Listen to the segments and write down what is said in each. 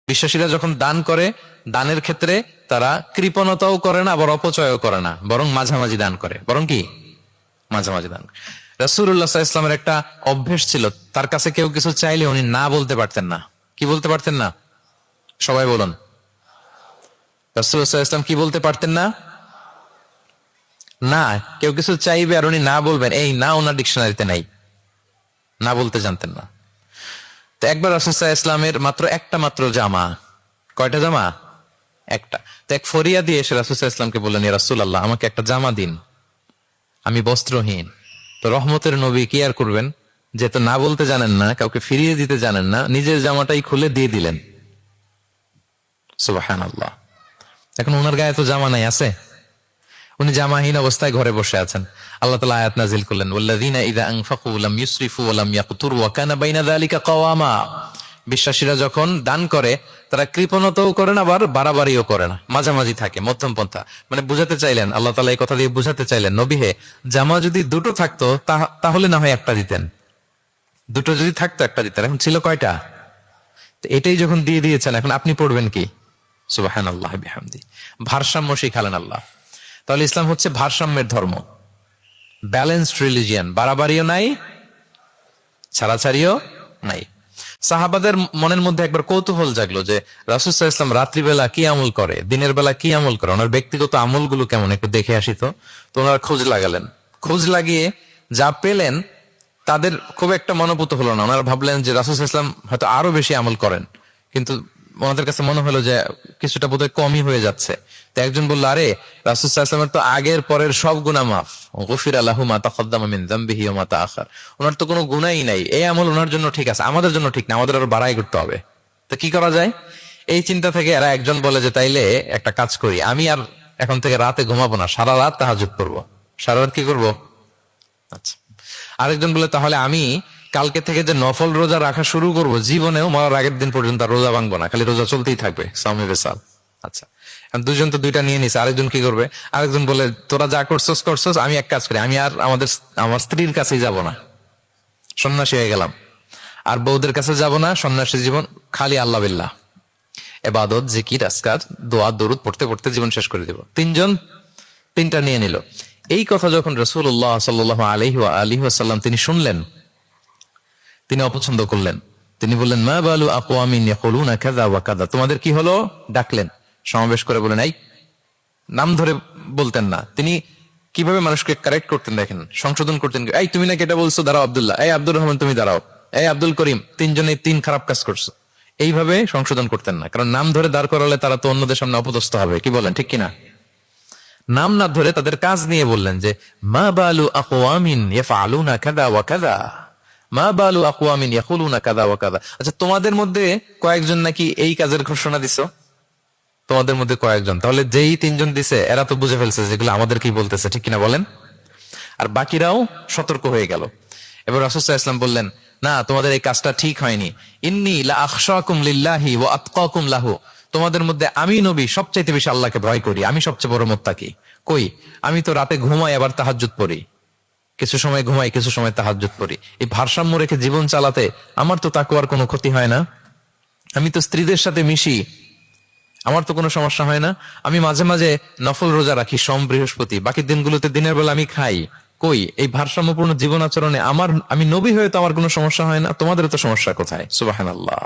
বিশ্বাসীরা যখন দান করে, দানের ক্ষেত্রে তারা কৃপণতাও করে না, আবার অপচয়ও করে না, বরং মাঝামাঝি দান করে। বরং কি মাঝামাঝি দান। রাসূলুল্লাহ সাল্লাল্লাহু আলাইহি ওয়াসাল্লামের একটা অভ্যেস ছিল, তার কাছে কেউ কিছু চাইলে উনি না বলতে পারতেন না। কি বলতে পারতেন না? সবাই বলুন। রাসূলুল্লাহ সাল্লাল্লাহু আলাইহি ওয়াসাল্লাম কি বলতে পারতেন না? না। কেউ কিছু চাইবে আর উনি না বলবেন, এই না ওনার ডিকশনারিতে নাই, না বলতে জানতেন না। তো একবার রাসূল সাল্লাল্লাহু আলাইহি ওয়াসাল্লামের মাত্র একটা মাত্র জামা, কয়টা জামা? একটা। তো এক ফরিয়া দিয়ে এসে রাসূল সাল্লাল্লাহু আলাইহি ওয়াসাল্লামকে বললেন, ইয়া রাসূলুল্লাহ, আমাকে একটা জামা দিন, আমি বস্ত্রহীন। তো রহমতের নবী কি আর করবেন, যেহেতু না বলতে জানেন না, কাউকে ফিরিয়ে দিতে জানেন না, নিজের জামাটাই খুলে দিয়ে দিলেন। সুবহানাল্লাহ। এখন ওনার গায়ে তো জামা নাই, আছে? উনি জামাহীন অবস্থায় ঘরে বসে আছেন। আল্লাহ তাআলা আয়াত নাযিল করলেন, ওয়াল্লাযীনা ইযা আনফাকু লাম ইউসরিফু ওয়া লাম ইয়াকতুরু ওয়া কানা বাইনা যালিকা কাওয়ামা। বিশ্বাসীরা যখন দান করে, তারা কৃপণতাও করে না, আবার বাড়াবাড়িও করে না, মাঝামাঝি থাকে, মধ্যম পন্থা। মানে বুঝাতে চাইলেন, আল্লাহ তাআলা এই কথা দিয়ে বুঝাতে চাইলেন, নবী হে, জামা যদি দুটো থাকতো তাহলে না হয় একটা দিতেন, দুটো যদি থাকতো একটা দিতেন। এখন ছিল কয়টা? তো এটাই যখন দিয়ে দিয়েছেন, এখন আপনি পড়বেন কি? সুবহানাল্লাহ বিহামদি। ভারসাম্য শিখালেন আল্লাহ। তাহলে ইসলাম হচ্ছে ভারসাম্যের ধর্ম, ব্যালেন্সড রিলিজিয়ান। বাড়াবাড়িও নাই, ছাড়াছাড়িও নাই। সাহাবাদের মনের মধ্যে একবার কৌতূহল জাগলো যে রাসূল সাল্লাল্লাহু আলাইহি ওয়াসাল্লাম রাত্রিবেলা কি আমল করে, দিনের বেলা কি আমল করে, ওনার ব্যক্তিগত আমলগুলো কেমন, একটু দেখে আসি। তো ওনারা খোঁজ লাগালেন। খোঁজ লাগিয়ে যা পেলেন তাদের খুব একটা মনোভূত হলো না। ওনারা ভাবলেন যে রাসূল সাল্লাল্লাহু আলাইহি ওয়াসাল্লাম হয়তো আরো বেশি আমল করেন, কিন্তু ওনাদের কাছে মনে হলো যে কিছুটা বোধহয় কমই হয়ে যাচ্ছে। তো একজন বলল, আরে রাসূল সাল্লাল্লাহু আলাইহি ওয়াসাল্লামের তো আগের পরের সব গুনাহ মাফ, গফিরা লাহু মা তাকদ্দামা মিন যামবিহি ওয়া মা তাআখার। ওনার তো কোনো গুনাহই নাই, এই আমল ওনার জন্য ঠিক আছে, আমাদের জন্য ঠিক না, আমাদের আরো বাড়াই করতে হবে। তো কি করা যায়? এই চিন্তা থেকে এরা একজন বলে যে তাইলে একটা কাজ করি, আমি আর এখন থেকে রাতে ঘুমাবো না, সারা রাত তাহাজ্জুদ করবো। সারা রাত কি করবো? আচ্ছা। আরেকজন বলে, তাহলে আমি কালকে থেকে যে নফল রোজা রাখা শুরু করব, জীবনেও মরার আগের দিন পর্যন্ত আর রোজা ভাঙবো না, খালি রোজা চলতেই থাকবে, সাওমে বিসাল। আচ্ছা, দুজন তো দুইটা নিয়ে নিছে। আরেকজন কি করবে? আরেকজন বলে, তোরা যা করছস, আমি এক কাজ করি, আমি আর আমার স্ত্রীর কাছেই যাব না, সন্ন্যাসী হয়ে গেলাম, আর বউদের কাছে যাব না, সন্ন্যাসী জীবন, খালি আল্লাহ বিল্লাহ, ইবাদত, জিকির, আজকার, দোয়া দরুদ পড়তে পড়তে জীবন শেষ করে দেব। তিনজন তিনটা নিয়ে নিল। এই কথা যখন রাসূলুল্লাহ সাল্লাল্লাহু আলাইহি ওয়া আলিহি ওয়াসাল্লাম তিনি শুনলেন, তিনি অপছন্দ করলেন। তিনি বললেন, মা বালু আকওয়ামিন ইয়াকুলুনা কাযা ওয়া কাযা। তোমাদের কি হলো? ডাকলেন, সমাবেশ করে বলেন, এই, নাম ধরে বলতেন না। তিনি কিভাবে মানুষকে কারেক্ট করতেন দেখেন, সংশোধন করতেন। এই, তুমি নাকি এটা বলছো, দাঁড়াও আব্দুল্লাহ, এই আব্দুর রহমান তুমি দাঁড়াও, এই আব্দুল করিম, তিনজনে তিন খারাপ কাজ করছো। এইভাবে সংশোধন করতেন না, কারণ নাম ধরে দাঁড় করালে তারা তো অন্যদের সামনে অপদস্থ হবে। কি বলেন, ঠিক কিনা? নাম না ধরে তাদের কাজ নিয়ে বললেন যে, মা বালু আকওয়ামিন ইয়াফআলুনা কাযা ওয়া কাযা, মা বালু আকওয়ামিন ইয়াকুলুনা কাযা ওয়া কাযা। আচ্ছা, তোমাদের মধ্যে কয়েকজন নাকি এই কাজের ঘোষণা দিছো, তোমাদের মধ্যে কয়েকজন। তাহলে যেই তিনজন দিছে এরা তো বুঝে ফেলছে যেগুলো আমাদের কি বলতেছে, ঠিক কিনা বলেন? আর বাকিরাও সতর্ক হয়ে গেল। এবার রাসূল সাল্লাল্লাহু আলাইহি ওয়াসাল্লাম বললেন, না, তোমাদের এই কাজটা ঠিক হয়নি। ইন্নী লা আখশাকুম লিল্লাহি ওয়া আতকাকুম লাহু। তোমাদের মধ্যে আমি নবী সবচাইতে বেশি আল্লাহকে ভয় করি, আমি সবচেয়ে বড় মুত্তাকি। কই, আমি তো রাতে ঘুমাই, আবার তাহাজ্জুদ পড়ি, কিছু সময় ঘুমাই, কিছু সময় তাহাজ্জুদ পড়ি। এই ভারসাম্য রেখে জীবন চালাতে আমার তো তাকওয়ার কোনো ক্ষতি হয় না। আমি তো স্ত্রীদের সাথে মিশি, আমার তো কোনো সমস্যা হয় না। আমি মাঝে মাঝে নফল রোজা রাখি, সোম বৃহস্পতি, বাকি দিনগুলোতে দিনের বেলা আমি খাই। কই, এই ভারসাম্যপূর্ণ জীবন আচরণে আমি নবী হয়ে তো আমার কোনো সমস্যা হয় না, তোমাদের তো সমস্যা কোথায়? সুবহানাল্লাহ।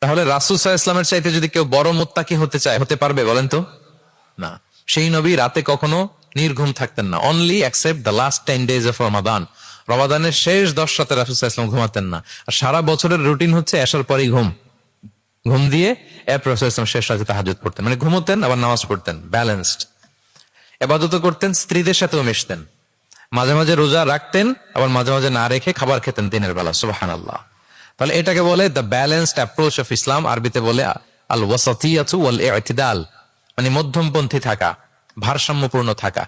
তাহলে রাসূল সাল্লাল্লাহু আলাইহি ওয়াসাল্লামের চাইতে যদি কেউ বড় মুত্তাকি হতে চায়, হতে পারবে বলেন তো? না। সেই নবী রাতে কখনো নির্ঘুম থাকতেন না, only accept the last 10 days of Ramadan. রমাদানের শেষ 10 রাতে রাসূল সাল্লাল্লাহু আলাইহি ওয়াসাল্লাম ঘুমাতেন না। আর সারা বছরের রুটিন হচ্ছে এশার পরেই ঘুম দিয়ে এরপর রাসূল সাল্লাল্লাহু আলাইহি ওয়াসাল্লাম শেষ রাতে তাহাজ্জুদ পড়তেন। মানে ঘুমোতেন আবার নামাজ পড়তেন, ব্যালেন্সড। ইবাদত করতেন, স্ত্রীদের সাথেও মিশতেন, মাঝে মাঝে রোজা রাখতেন, আবার মাঝে মাঝে না রেখে খাবার খেতেন দিনের বেলা। সুবহানাল্লাহ। তাহলে এটাকে বলে the balanced approach of Islam. আরবিতে বলে আল ওয়াসাতিয়াতু ওয়াল ইতিদাল, মানে মধ্যমপন্থী থাকা, ভারসাম্যপূর্ণ থাকা।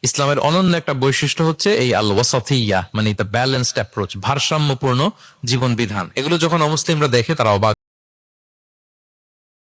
ইসলামের অনন্য একটা বৈশিষ্ট্য হচ্ছে এই আল ওয়াসাতিয়া, মানে দ্য ব্যালেন্সড অ্যাপ্রোচ, ভারসাম্যপূর্ণ জীবন বিধান। এগুলো যখন অমুসলিমরা দেখে তারা অবাক